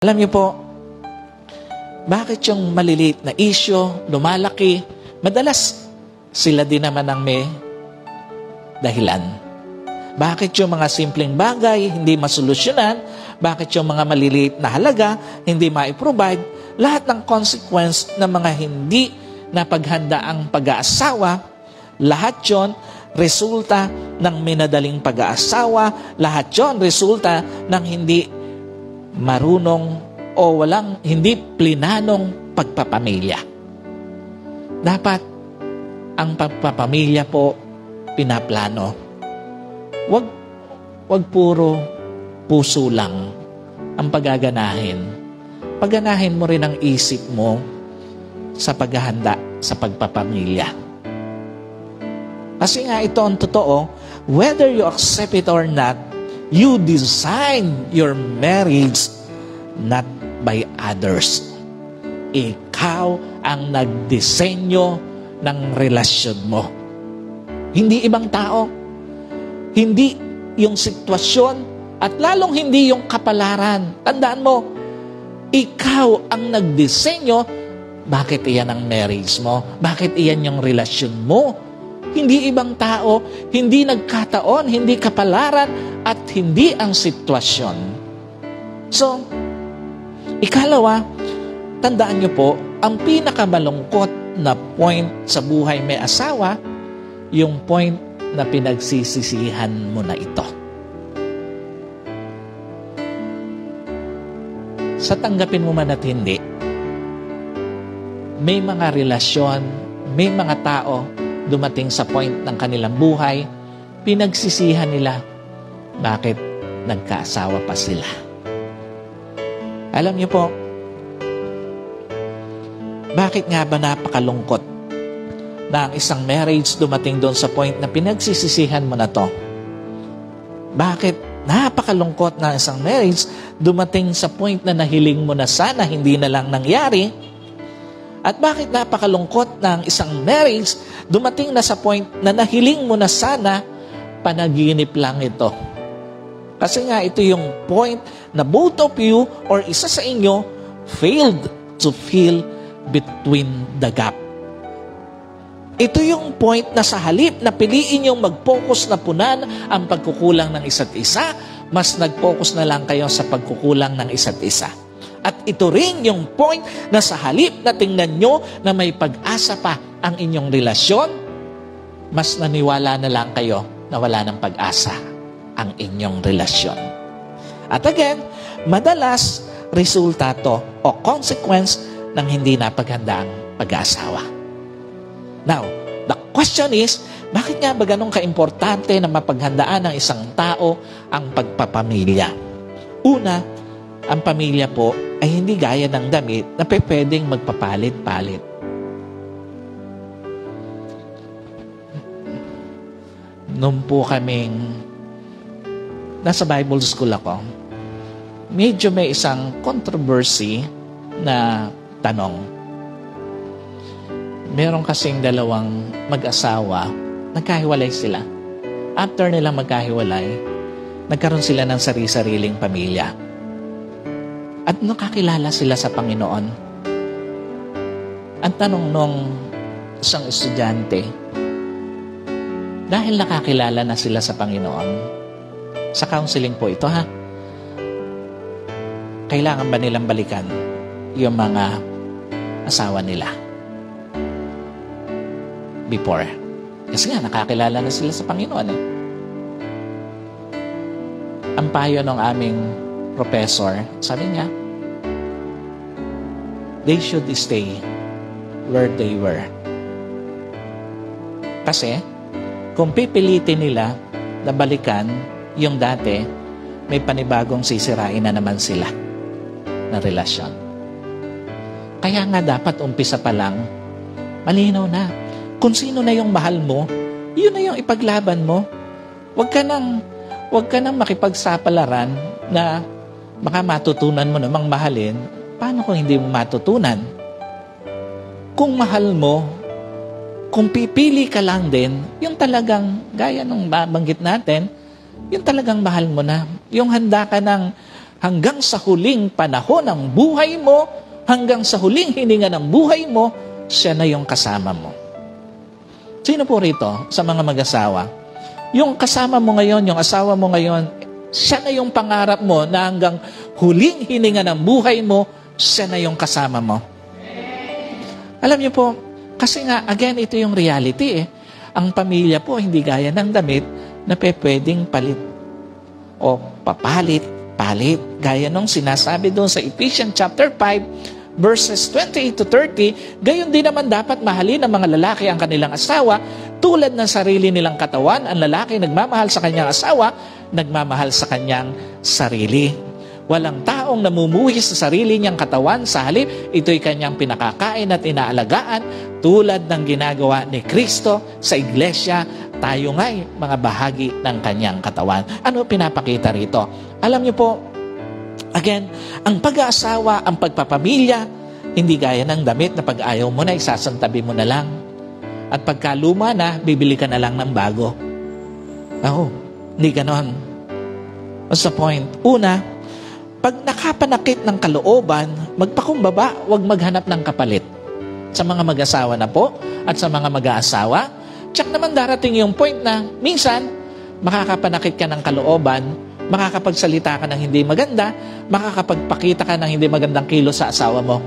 Alam niyo po, bakit yung maliliit na issue, lumalaki, madalas sila din naman ang may dahilan. Bakit yung mga simpleng bagay hindi masolusyonan? Bakit yung mga maliliit na halaga hindi ma-provide? Lahat ng consequence ng mga hindi na paghandaang pag-aasawa, lahat yon resulta ng minadaling pag-aasawa, lahat yon resulta ng hindi marunong o walang hindi plinanong pagpapamilya. Dapat ang pagpapamilya po pinaplano. Wag puro puso lang ang paggaganahin. Pagganahin mo rin ang isip mo sa paghahanda sa pagpapamilya. Kasi nga ito ang totoo, whether you accept it or not, you design your marriage not by others. Ikaw ang nagdisenyo ng relasyon mo. Hindi ibang tao. Hindi yung sitwasyon at lalong hindi yung kapalaran. Tandaan mo, ikaw ang nagdisenyo. Bakit iyan ang marriage mo? Bakit iyan yung relasyon mo? Hindi ibang tao, hindi nagkataon, hindi kapalaran, at hindi ang sitwasyon. So, ikalawa, tandaan niyo po, ang pinakamalungkot na point sa buhay may asawa, yung point na pinagsisisihan mo na ito. Sa tanggapin mo man at hindi, may mga relasyon, may mga tao dumating sa point ng kanilang buhay, pinagsisihan nila bakit nagkaasawa pa sila. Alam niyo po, bakit nga ba napakalungkot na ang isang marriage dumating doon sa point na pinagsisisihan mo na to? Bakit napakalungkot na isang marriage dumating sa point na nahiling mo na sana hindi na lang nangyari? At bakit napakalungkot na ang isang marriage dumating na sa point na nahiling mo na sana panaginip lang ito? Kasi nga ito yung point na both of you or isa sa inyo failed to fill between the gap. Ito yung point na sa halip na piliin yung mag-focus na punan ang pagkukulang ng isa't isa, mas nag-focus na lang kayo sa pagkukulang ng isa't isa. At ito rin yung point na sa halip na tingnan nyo na may pag-asa pa ang inyong relasyon, mas naniwala na lang kayo na wala ng pag-asa ang inyong relasyon. At again, madalas resulta to o consequence ng hindi napaghandaang pag-aasawa. Now, the question is, bakit nga ba ganun kaimportante na mapaghandaan ng isang tao ang pagpapamilya? Una, ang pamilya po ay hindi gaya ng damit na pwedeng magpapalit-palit. Noon po kaming nasa Bible school ako, medyo may isang controversy na tanong. Meron kasing dalawang mag-asawa, nagkahiwalay sila. After nilang magkahiwalay, nagkaroon sila ng sari-sariling pamilya. At nakakilala sila sa Panginoon. Ang tanong nung isang estudyante, dahil nakakilala na sila sa Panginoon, sa counseling po ito ha, kailangan ba nilang balikan yung mga asawa nila before? Kasi nga, nakakilala na sila sa Panginoon eh. Ang payo ng aming professor, sabi niya, they should stay where they were. Kasi, kung pipilitin nila na balikan yung dati, may panibagong sisirain na naman sila na relasyon. Kaya nga dapat umpisa pa lang, malinaw na. Kung sino na yung mahal mo, yun na yung ipaglaban mo. Huwag ka nang makipagsapalaran na baka matutunan mo namang mahalin. Paano kung hindi mo matutunan? Kung mahal mo, kung pipili ka lang din, yung talagang, gaya nung banggit natin, yung talagang mahal mo na. Yung handa hanggang sa huling panahon ng buhay mo, hanggang sa huling hininga ng buhay mo, siya na yung kasama mo. Sino po rito sa mga mag-asawa? Yung kasama mo ngayon, yung asawa mo ngayon, siya na yung pangarap mo na hanggang huling hininga ng buhay mo, siya na yung kasama mo. Alam niyo po, kasi nga, again, ito yung reality eh. Ang pamilya po, hindi gaya ng damit na pwedeng palit o papalit. Gaya nung sinasabi doon sa Ephesians chapter 5, verses 28 to 30, gayon din naman dapat mahalin ng mga lalaki ang kanilang asawa tulad ng sarili nilang katawan. Ang lalaki nagmamahal sa kanyang asawa, nagmamahal sa kanyang sarili. Walang taong namumuhi sa sarili niyang katawan, sa halip, ito'y kanyang pinakakain at inaalagaan tulad ng ginagawa ni Kristo sa iglesia. Tayo nga'y mga bahagi ng kanyang katawan. Ano pinapakita rito? Alam niyo po, again, ang pag-aasawa, ang pagpapamilya, hindi gaya ng damit na pag ayaw mo na, isasantabi mo na lang. At pagka luma na, bibili ka na lang ng bago. Hindi ganon. What's the point? Una, pag nakapanakit ng kalooban, magpakumbaba, huwag maghanap ng kapalit. Sa mga mag-asawa na po, at sa mga mag-aasawa, tsak naman darating yung point na, minsan, makakapanakit ka ng kalooban, makakapagsalita ka ng hindi maganda, makakapagpakita ka ng hindi magandang kilos sa asawa mo.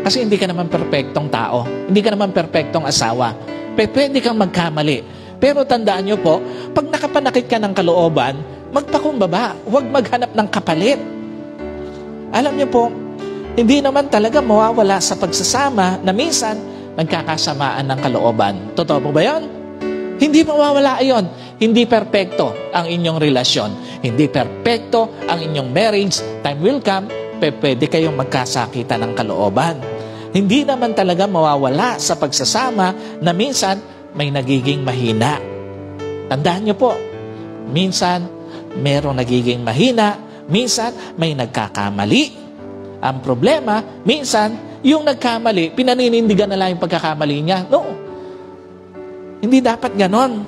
Kasi hindi ka naman perpektong tao, hindi ka naman perpektong asawa. Pwede kang magkamali. Pero tandaan nyo po, pag nakapanakit ka ng kalooban, magpakumbaba, huwag maghanap ng kapalit. Alam niyo po, hindi naman talaga mawawala sa pagsasama na minsan nagkakasamaan ng kalooban. Totoo po ba yun? Hindi mawawala yun. Hindi perpekto ang inyong relasyon. Hindi perpekto ang inyong marriage. Time will come, pwede kayong magkasakitan ng kalooban. Hindi naman talaga mawawala sa pagsasama na minsan may nagiging mahina. Tandaan niyo po, minsan merong nagiging mahina, minsan may nagkakamali. Ang problema, minsan, yung nagkamali, pinaninindigan na lang yung pagkakamali niya. No. Hindi dapat ganon.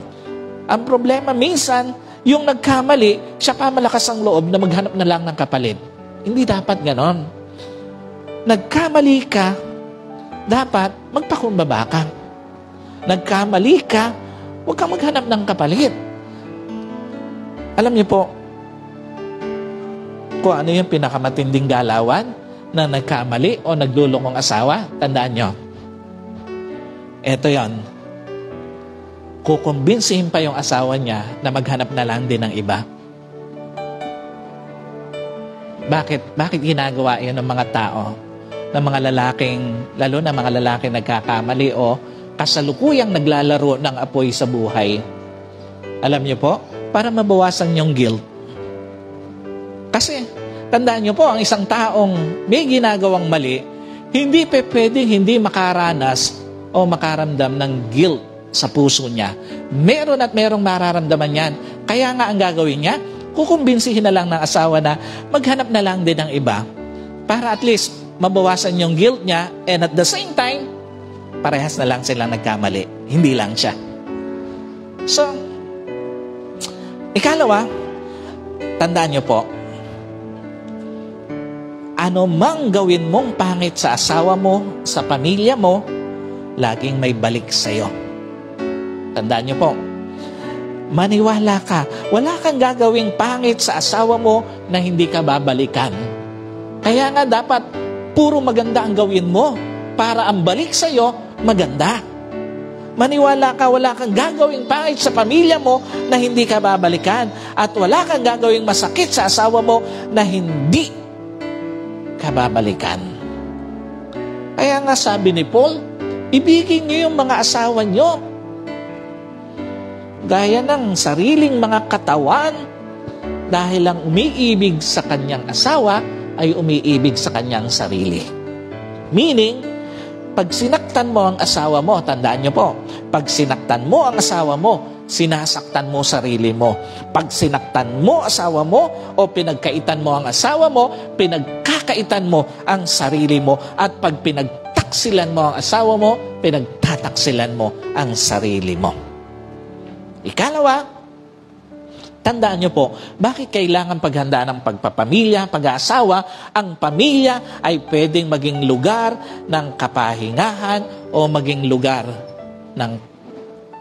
Ang problema, minsan, yung nagkamali, siya pa malakas ang loob na maghanap na lang ng kapalit. Hindi dapat ganon. Nagkamali ka, dapat magpakumbaba ka. Nagkamali ka, huwag kang maghanap ng kapalit. Alam niyo po, kung ano yung pinakamatinding galawan na nagkamali o naglulungong asawa, tandaan nyo. Ito yon. Kukumbinsihin pa yung asawa niya na maghanap na lang din ng iba. Bakit ginagawa yun ng mga tao? Ng mga lalaking, lalo na mga lalaking nagkakamali o kasalukuyang naglalaro ng apoy sa buhay. Alam niyo po, para mabawasan yung guilt. Kasi, tandaan niyo po, ang isang taong may ginagawang mali, hindi pwedeng hindi makaranas o makaramdam ng guilt sa puso niya. Meron at merong mararamdaman yan. Kaya nga ang gagawin niya, kukumbinsihin na lang ng asawa na maghanap na lang din ng iba para at least mabawasan yung guilt niya and at the same time, parehas na lang silang nagkamali. Hindi lang siya. So, ikalawa, tandaan niyo po, ano mang gawin mong pangit sa asawa mo, sa pamilya mo, laging may balik sa'yo. Tandaan niyo po, maniwala ka, wala kang gagawing pangit sa asawa mo na hindi ka babalikan. Kaya nga dapat puro maganda ang gawin mo para ang balik sa'yo maganda. Maniwala ka, wala kang gagawing pangit sa pamilya mo na hindi ka babalikan. At wala kang gagawing masakit sa asawa mo na hindi ka babalikan. Kaya nga sabi ni Paul, ibigin niyo yung mga asawa niyo gaya ng sariling mga katawan dahil ang umiibig sa kanyang asawa ay umiibig sa kanyang sarili. Meaning, pag sinaktan mo ang asawa mo, tandaan niyo po, pag sinaktan mo ang asawa mo, sinasaktan mo sarili mo. Pag sinaktan mo asawa mo o pinagkaitan mo ang asawa mo, pinagkakaitan mo ang sarili mo. At pag pinagtaksilan mo ang asawa mo, pinagtataksilan mo ang sarili mo. Ikalawa, Tandaan niyo po, bakit kailangan paghandaan ng pagpapamilya, pag-aasawa? Ang pamilya ay pwedeng maging lugar ng kapahingahan o maging lugar ng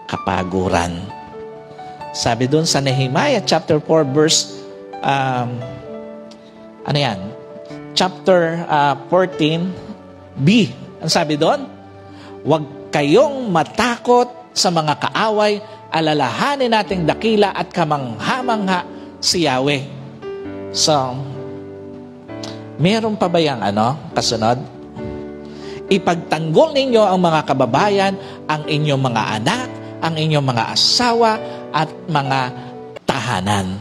kapaguran. Sabi doon sa Nehemiah chapter 4 verse chapter 14b. Ang sabi doon, huwag kayong matakot sa mga kaaway, alalahanin nating dakila at kamangha-mangha si Yahweh. So, meron pa ba yung kasunod? Ipagtanggol ninyo ang mga kababayan, ang inyong mga anak, ang inyong mga asawa, at mga tahanan.